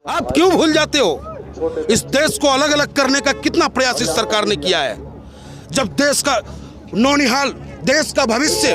आप क्यों भूल जाते हो? इस देश को अलग अलग करने का कितना प्रयास इस सरकार ने किया है। जब देश का नौनिहाल, देश का भविष्य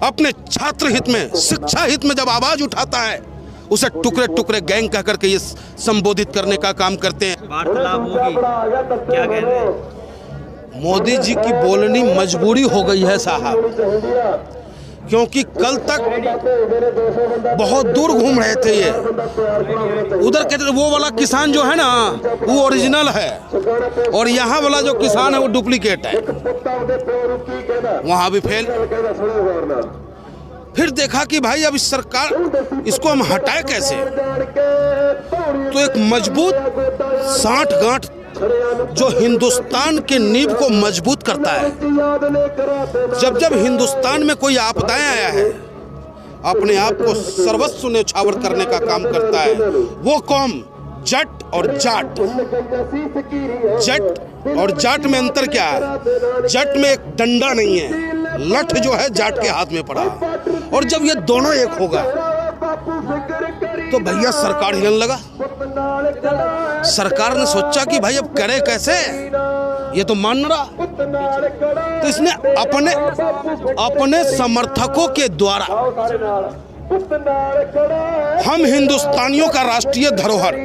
अपने छात्र हित में, शिक्षा हित में जब आवाज उठाता है, उसे टुकड़े टुकड़े गैंग कह करके ये संबोधित करने का काम करते हैं। वार्तालाप होगी, क्या कह रहे हैं? मोदी जी की बोलनी मजबूरी हो गई है साहब, क्योंकि कल तक बहुत दूर घूम रहे थे ये। उधर के वो वाला किसान जो है ना, वो ओरिजिनल है, और यहाँ वाला जो किसान है वो डुप्लीकेट है। वहाँ भी फेल। फिर देखा कि भाई अब इस सरकार, इसको हम हटाए कैसे? तो एक मजबूत साठ गांठ जो हिंदुस्तान के नींव को मजबूत करता है। जब जब हिंदुस्तान में कोई आपदाएं आया है, अपने आप को सर्वस्व न्यौछावर करने का काम करता है वो कौम जट और जाट। जट और जाट में अंतर क्या है? जट में एक डंडा नहीं है, लठ जो है जाट के हाथ में पड़ा। और जब ये दोनों एक होगा तो भैया सरकार हिलने लगा। सरकार ने सोचा कि भाई अब करे कैसे, ये तो मान रहा। तो इसने अपने समर्थकों के द्वारा हम हिंदुस्तानियों का राष्ट्रीय धरोहर,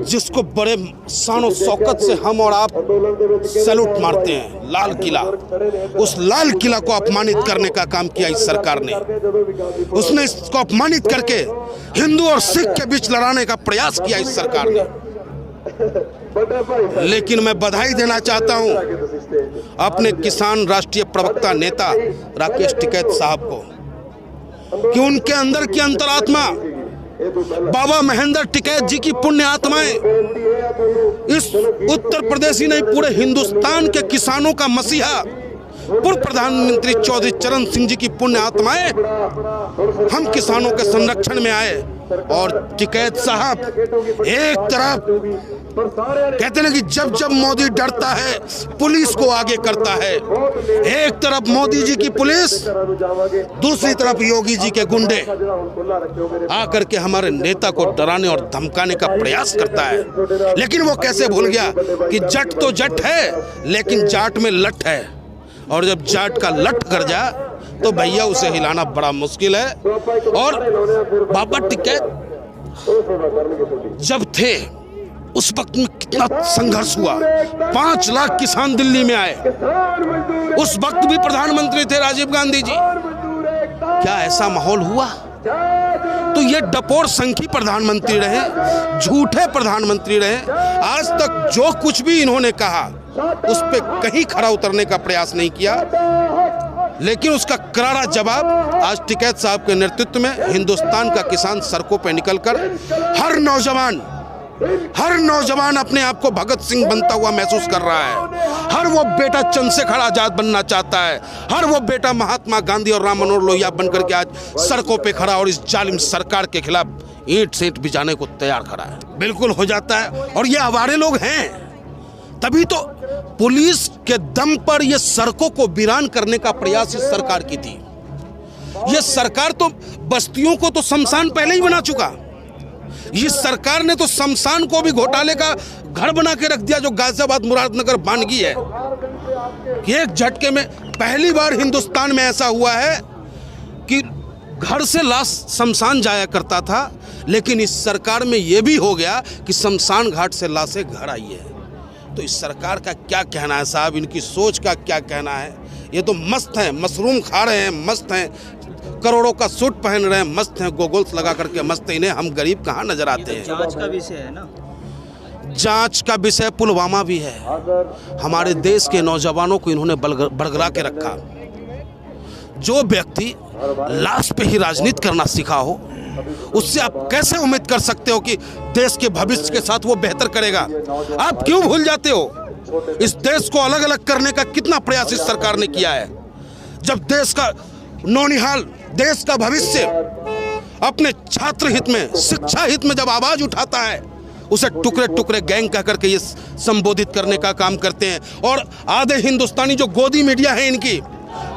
जिसको बड़े शान शौकत से हम और आप सैल्यूट मारते हैं, लाल किला, उस लाल किला को अपमानित करने का काम किया इस सरकार ने। उसने इसको अपमानित करके हिंदू और सिख के बीच लड़ाने का प्रयास किया इस सरकार ने। लेकिन मैं बधाई देना चाहता हूं अपने किसान राष्ट्रीय प्रवक्ता नेता राकेश टिकैत साहब को, कि उनके अंदर की अंतरात्मा, बाबा महेंद्र टिकैत जी की पुण्य आत्माएं, इस उत्तर प्रदेश ही नहीं पूरे हिंदुस्तान के किसानों का मसीहा पूर्व प्रधानमंत्री चौधरी चरण सिंह जी की पुण्य आत्माएं हम किसानों के संरक्षण में आए। और टिकैत साहब एक तरफ कहते हैं कि जब जब मोदी डरता है पुलिस को आगे करता है, एक तरफ मोदी जी की पुलिस, दूसरी तरफ योगी जी के गुंडे आकर के हमारे नेता को डराने और धमकाने का प्रयास करता है। लेकिन वो कैसे भूल गया कि जट तो जट है लेकिन जाट में लट है, और जब जाट का लट कर जा तो भैया उसे हिलाना बड़ा मुश्किल है। और बाबा टिकैत जब थे उस वक्त में कितना संघर्ष हुआ। 5 लाख किसान दिल्ली में आए, उस वक्त भी प्रधानमंत्री थे राजीव गांधी जी। क्या ऐसा माहौल हुआ? तो ये डपोर संखी प्रधानमंत्री रहे, झूठे प्रधानमंत्री रहे। आज तक जो कुछ भी इन्होंने कहा उस पे कहीं खरा उतरने का प्रयास नहीं किया, लेकिन उसका करारा जवाब आज टिकैत साहब के नेतृत्व में हिंदुस्तान का किसान सड़कों पे निकलकर हर नौजवान अपने आप को भगत सिंह बनता हुआ महसूस कर रहा है। हर वो बेटा चंद्रशेखर आजाद बनना चाहता है, हर वो बेटा महात्मा गांधी और राम मनोहर लोहिया बनकर के आज सड़कों पे खड़ा और इस जालिम सरकार के खिलाफ ईंट सींट बिछाने को तैयार खड़ा है। बिल्कुल हो जाता है। और ये आवारे लोग हैं, तभी तो पुलिस के दम पर ये सड़कों को वीरान करने का प्रयास इस सरकार की थी। ये सरकार तो बस्तियों को तो शमशान पहले ही बना चुका। इस सरकार ने तो शमशान को भी घोटाले का घर बना के रख दिया, जो गाजियाबाद मुरादनगर बानगी है। एक झटके में पहली बार हिंदुस्तान में ऐसा हुआ है कि घर से लाश शमशान जाया करता था, लेकिन इस सरकार में यह भी हो गया कि शमशान घाट से लाशें घर आई है। तो इस सरकार का क्या कहना है साहब, इनकी सोच का क्या कहना है? ये तो मस्त हैं, मशरूम खा रहे हैं, मस्त हैं, करोड़ों का सूट पहन रहे हैं, मस्त हैं, गोगल्स लगा करके मस्त। इन्हें हम गरीब कहाँ नजर आते हैं? जांच का विषय है ना, जांच का विषय पुलवामा भी है। हमारे देश के नौजवानों को इन्होंने बरगरा के रखा। जो व्यक्ति लाश पे ही राजनीति करना सीखा हो, उससे आप कैसे उम्मीद कर सकते हो कि देश के भविष्य के साथ वो बेहतर करेगा? आप क्यों भूल जाते हो? इस देश को अलग अलग करने का कितना प्रयास इस सरकार ने किया है। जब देश का नौनिहाल, देश का भविष्य अपने छात्र हित में, शिक्षा हित में जब आवाज उठाता है, उसे टुकड़े टुकड़े गैंग कह करके ये संबोधित करने का काम करते हैं। और आधे हिंदुस्तानी जो गोदी मीडिया है इनकी,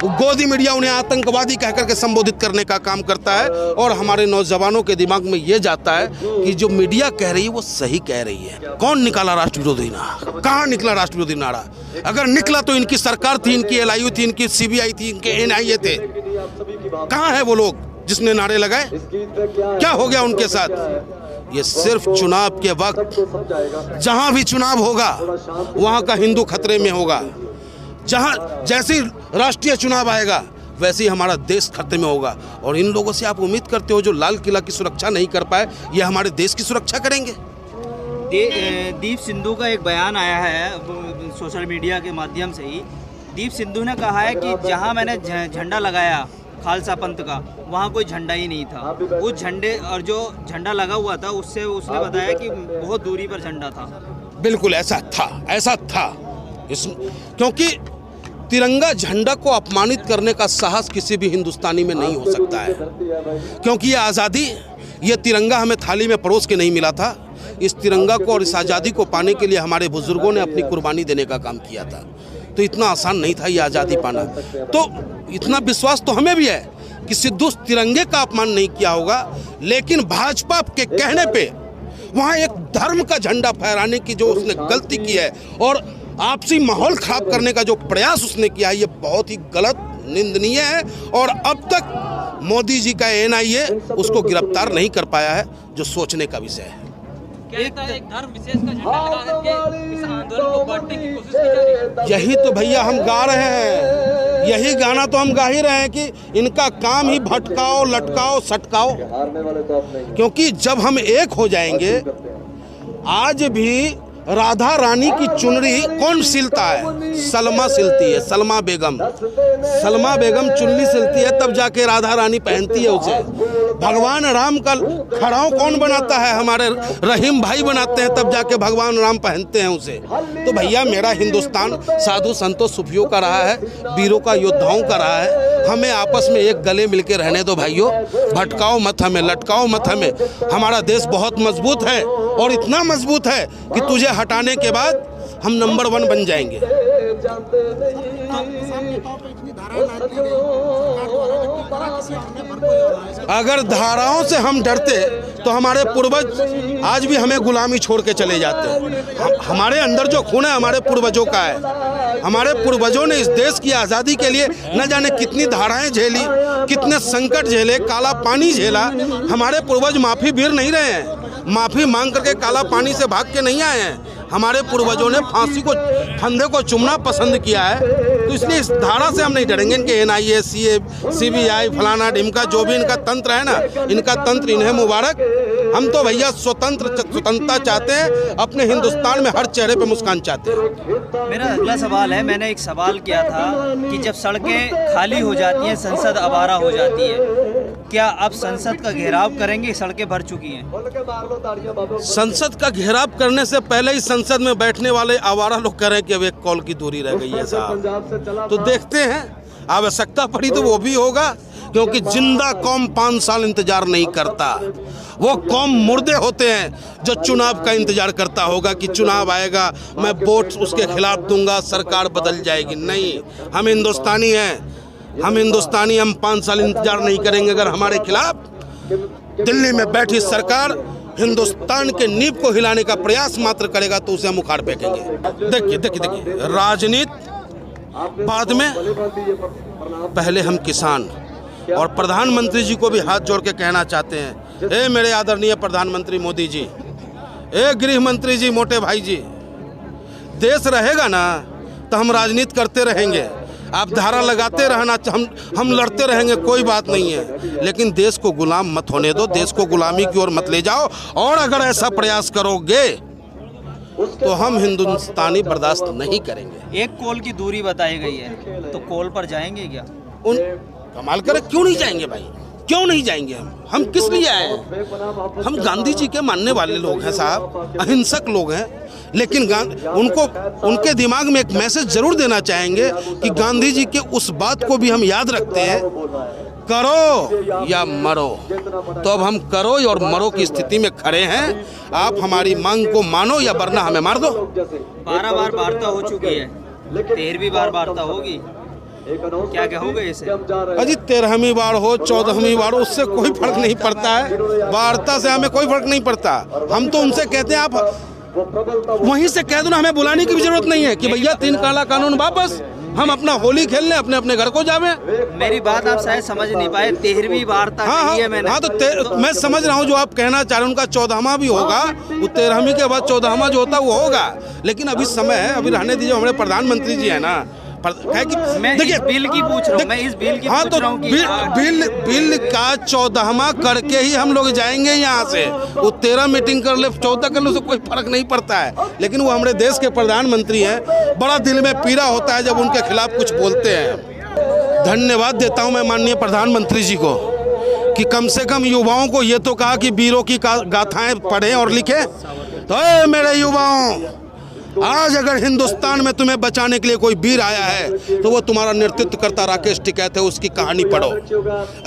गोदी मीडिया उन्हें आतंकवादी कहकर के संबोधित करने का काम करता है और हमारे नौजवानों के दिमाग में ये जाता है कि जो मीडिया कह रही है वो सही कह रही है। कौन निकाला राष्ट्र विरोधी नारा? कहाँ निकला राष्ट्र विरोधी नारा? अगर निकला तो इनकी सरकार थी, इनकी LIU थी, इनकी CBI थी, इनके NIA थे। कहाँ है वो लोग जिसने नारे लगाए? क्या हो गया उनके साथ? ये सिर्फ चुनाव के वक्त, जहां भी चुनाव होगा वहां का हिंदू खतरे में होगा। जहां जैसे राष्ट्रीय चुनाव आएगा वैसे ही हमारा देश खतरे में होगा। और इन लोगों से आप उम्मीद करते हो जो लाल किला की सुरक्षा नहीं कर पाए, ये हमारे देश की सुरक्षा करेंगे? दीप सिंधु का एक बयान आया है सोशल मीडिया के माध्यम से ही। दीप सिंधु ने कहा है कि जहां मैंने झंडा लगाया खालसा पंथ का, वहाँ कोई झंडा ही नहीं था। उस झंडे और जो झंडा लगा हुआ था उससे उसने बताया कि बहुत दूरी पर झंडा था। बिल्कुल ऐसा था। क्योंकि तिरंगा झंडा को अपमानित करने का साहस किसी भी हिंदुस्तानी में नहीं हो सकता है। क्योंकि ये आज़ादी, ये तिरंगा हमें थाली में परोस के नहीं मिला था। इस तिरंगा को और इस आज़ादी को पाने के लिए हमारे बुजुर्गों ने अपनी कुर्बानी देने का काम किया था। तो इतना आसान नहीं था ये आज़ादी पाना। तो इतना विश्वास तो हमें भी है कि सिद्धू तिरंगे का अपमान नहीं किया होगा, लेकिन भाजपा के कहने पे वहाँ एक धर्म का झंडा फहराने की जो उसने गलती की है और आपसी माहौल खराब करने का जो प्रयास उसने किया है, ये बहुत ही गलत, निंदनीय है। और अब तक मोदी जी का NIA उसको गिरफ्तार नहीं कर पाया है, जो सोचने का विषय है। एक धर्म विशेष का झंडा लगा करके इस आंदोलन को बांटने की कोशिश की जा रही है। यही तो भैया हम गा रहे हैं, यही गाना तो हम गा ही रहे हैं कि इनका काम ही भटकाओ, लटकाओ, सटकाओ। क्योंकि जब हम एक हो जाएंगे, आज भी राधा रानी की चुनरी कौन सिलता है? सलमा सिलती है, सलमा बेगम चुनरी सिलती है, तब जाके राधा रानी पहनती है उसे। भगवान राम का खड़ाऊ कौन बनाता है? हमारे रहीम भाई बनाते हैं, तब जाके भगवान राम पहनते हैं उसे। तो भैया मेरा हिंदुस्तान साधु संतों सूफियों का रहा है, वीरों का, योद्धाओं का रहा है। हमें आपस में एक गले मिलके रहने दो भाइयों। भटकाओ मत हमें, लटकाओ मत हमें। हमारा देश बहुत मजबूत है और इतना मजबूत है कि तुझे हटाने के बाद हम नंबर 1 बन जाएंगे। अगर धाराओं से हम डरते तो हमारे पूर्वज आज भी हमें गुलामी छोड़ के चले जाते। हमारे अंदर जो खून है हमारे पूर्वजों का है। हमारे पूर्वजों ने इस देश की आज़ादी के लिए न जाने कितनी धाराएं झेली, कितने संकट झेले, काला पानी झेला। हमारे पूर्वज माफ़ी भीर नहीं रहे हैं, माफ़ी मांग करके काला पानी से भाग के नहीं आए हैं। हमारे पूर्वजों ने फांसी को, फंदे को चुमना पसंद किया है। तो इसलिए इस धारा से हम नहीं डरेंगे। इनके NIA, CBI, फलाना ढिमका, जो भी इनका तंत्र है ना, इनका तंत्र इन्हें मुबारक। हम तो भैया स्वतंत्रता चाहते हैं, अपने हिंदुस्तान में हर चेहरे पे मुस्कान चाहते हैं। मेरा अगला सवाल है, मैंने एक सवाल किया था कि जब सड़कें खाली हो जाती हैं, संसद आवारा हो जाती है, क्या अब संसद का घेराव करेंगे? सड़कें भर चुकी हैं। संसद का घेराव करने से पहले ही संसद में बैठने वाले आवारा लोग कह रहे हैं कि अब 1 कॉल की दूरी रह गई है साहब। तो देखते हैं, आवश्यकता पड़ी तो वो भी होगा, क्योंकि जिंदा कौम 5 साल इंतजार नहीं करता। वो कौम मुर्दे होते हैं जो चुनाव का इंतजार करता होगा कि चुनाव आएगा, मैं वोट उसके खिलाफ दूंगा, सरकार बदल जाएगी। नहीं, हम हिंदुस्तानी हैं, हम हिंदुस्तानी, हम 5 साल इंतजार नहीं करेंगे। अगर हमारे खिलाफ दिल्ली में बैठी सरकार हिंदुस्तान के नींव को हिलाने का प्रयास मात्र करेगा तो उसे हम उखाड़ फेंकेंगे। देखिए, राजनीति बाद में, पहले हम किसान। और प्रधानमंत्री जी को भी हाथ जोड़ के कहना चाहते हैं, ए मेरे आदरणीय प्रधानमंत्री मोदी जी, ए गृह मंत्री जी, मोटे भाई जी, देश रहेगा ना तो हम राजनीति करते रहेंगे। आप धारा लगाते रहना, हम लड़ते रहेंगे, कोई बात नहीं है, लेकिन देश को गुलाम मत होने दो, देश को गुलामी की ओर मत ले जाओ। और अगर ऐसा प्रयास करोगे तो हम हिंदुस्तानी बर्दाश्त नहीं करेंगे। 1 कॉल की दूरी बताई गई है, तो कॉल पर जाएंगे क्या? कमाल करे, क्यों नहीं जाएंगे भाई, क्यों नहीं जाएंगे? हम किस लिए आए हैं? हम गांधी जी के मानने वाले लोग हैं साहब, अहिंसक लोग हैं। लेकिन उनके दिमाग में एक मैसेज जरूर देना चाहेंगे कि गांधी जी के उस बात को भी हम याद रखते हैं, करो या मरो। तो अब हम करो और मरो की स्थिति में खड़े हैं। आप हमारी मांग को मानो या वरना हमें मार दो। 12 बार वार्ता हो चुकी है, 13वीं बार वार्ता होगी। क्या कहोगे इसे? अजी 13वीं बार हो 14वीं बार हो उससे कोई फर्क नहीं पड़ता है, वार्ता से हमें कोई फर्क नहीं पड़ता। हम तो उनसे कहते हैं आप वहीं से कह दो ना, हमें बुलाने की भी जरूरत नहीं है कि भैया 3 काला कानून वापस, हम अपना होली खेल लें, अपने अपने घर को जावे। मेरी बात आप शायद समझ नहीं पाए, 13वीं वार्ता कही है मैंने। हाँ तो मैं समझ रहा हूँ जो आप कहना चाह रहे हैं, उनका 14वां भी होगा, वो 13वीं के बाद 14वां जो होता है वो होगा, लेकिन अभी समय है, अभी रहने दीजिए। हमारे प्रधानमंत्री जी है ना, मैं इस बिल की पूछ रहा हूँ, मैं इस बिल की हाँ पूछ तो रहा हूँ कि बिल का 14वां करके ही हम लोग जाएंगे यहाँ से। वो 13 मीटिंग कर ले 14 कर ले उससे कोई फर्क नहीं पड़ता है, लेकिन वो हमारे देश के प्रधानमंत्री हैं, बड़ा दिल में पीड़ा होता है जब उनके खिलाफ कुछ बोलते हैं। धन्यवाद देता हूँ मैं माननीय प्रधानमंत्री जी को कि कम से कम युवाओं को ये तो कहा कि वीरों की गाथाएं पढ़ें और लिखें। तो मेरे युवाओं, आज अगर हिंदुस्तान में तुम्हें बचाने के लिए कोई वीर आया है तो वो तुम्हारा नेतृत्व करता राकेश टिकैत है, उसकी कहानी पढ़ो।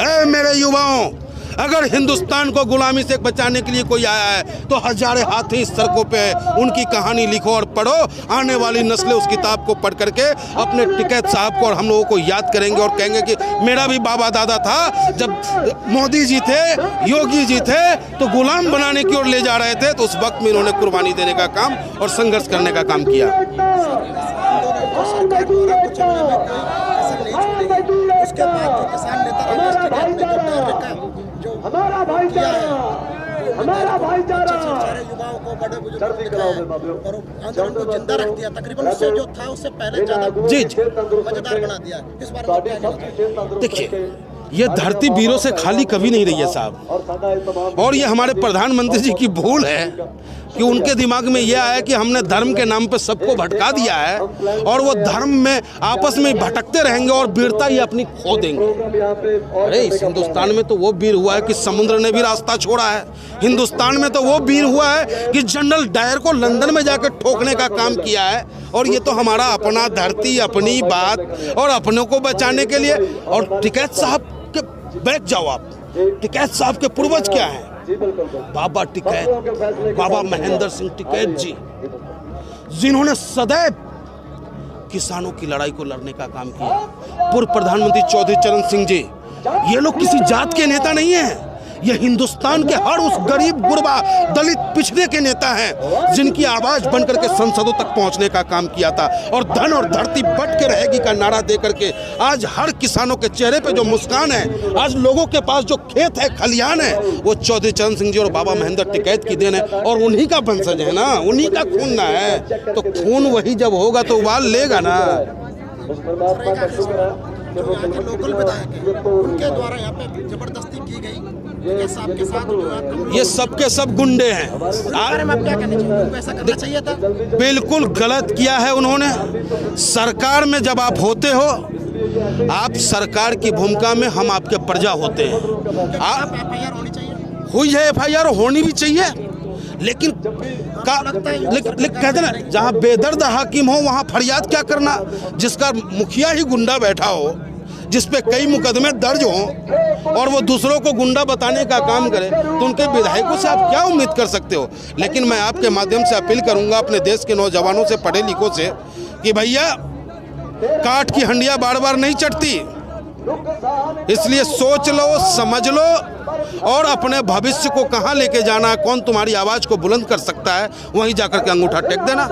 ऐ मेरे युवाओं, अगर हिंदुस्तान को गुलामी से बचाने के लिए कोई आया है तो हजारे हाथी इस सड़कों पे है, उनकी कहानी लिखो और पढ़ो। आने वाली नस्लें उस किताब को पढ़ करके अपने टिकैत साहब को और हम लोगों को याद करेंगे और कहेंगे कि मेरा भी बाबा दादा था, जब मोदी जी थे, योगी जी थे तो गुलाम बनाने की ओर ले जा रहे थे, तो उस वक्त में इन्होंने कुर्बानी देने का काम और संघर्ष करने का काम किया। हमारा भाईचारा युवाओं को बड़े बुजुर्गों और आंदोलन को जिंदा रख दिया, तकरीबन उससे जो था उससे पहले ज्यादा मजेदार बना दिया। इस बार में क्या कहना? देखिए, ये धरती वीरों से खाली कभी नहीं रही है साहब, और ये हमारे प्रधानमंत्री जी की भूल है कि उनके दिमाग में यह आया कि हमने धर्म के नाम पे सबको भटका दिया है और वो धर्म में आपस में भटकते रहेंगे और वीरता ही अपनी खो देंगे। अरे इस हिंदुस्तान में तो वो वीर हुआ है कि समुद्र ने भी रास्ता छोड़ा है, हिंदुस्तान में तो वो वीर हुआ है कि जनरल डायर को लंदन में जाकर ठोकने का काम किया है। और ये तो हमारा अपना धरती, अपनी बात और अपनों को बचाने के लिए। और टिकैत साहब के बैठ जाओ आप, टिकैत साहब के पूर्वज क्या हैं? बाबा टिकैत, बाबा महेंद्र सिंह टिकैत जी, जिन्होंने सदैव किसानों की लड़ाई को लड़ने का काम किया। पूर्व प्रधानमंत्री चौधरी चरण सिंह जी, ये लोग किसी जात के नेता नहीं हैं, ये हिंदुस्तान के हर उस गरीब गुरबा दलित पिछड़े के नेता हैं जिनकी आवाज बनकर के संसदों तक पहुंचने का काम किया था। और धन और धरती बट के रहेगी का नारा दे करके आज हर किसानों के चेहरे पे जो मुस्कान है, आज लोगों के पास जो खेत है, खलियान है, वो चौधरी चरण सिंह जी और बाबा महेंद्र टिकैत की देन है और उन्हीं का वंशज है ना, उन्हीं का खून ना है। तो खून वही जब होगा तो उबाल लेगा ना। जो यहाँ के लोकल विधायक हैं उनके द्वारा यहाँ पे जबरदस्ती की गई, के साथ ये सब के सब गुंडे हैं। आप क्या कहना चाहिए? ऐसा करना चाहिए था? बिल्कुल गलत किया है उन्होंने। सरकार में जब आप होते हो, आप सरकार की भूमिका में, हम आपके प्रजा होते हैं। FIR होनी चाहिए, हुई है FIR, होनी भी चाहिए, लेकिन कहते ना जहाँ बेदर्द हाकिम हो वहाँ फरियाद क्या करना। जिसका मुखिया ही गुंडा बैठा हो, जिस पे कई मुकदमे दर्ज हों और वो दूसरों को गुंडा बताने का काम करे, तो उनके विधायकों से आप क्या उम्मीद कर सकते हो। लेकिन मैं आपके माध्यम से अपील करूंगा अपने देश के नौजवानों से, पढ़े लिखों से, कि भैया काठ की हंडिया बार बार नहीं चढ़ती, इसलिए सोच लो, समझ लो और अपने भविष्य को कहाँ लेके जाना है, कौन तुम्हारी आवाज को बुलंद कर सकता है, वहीं जाकर के अंगूठा टेक देना।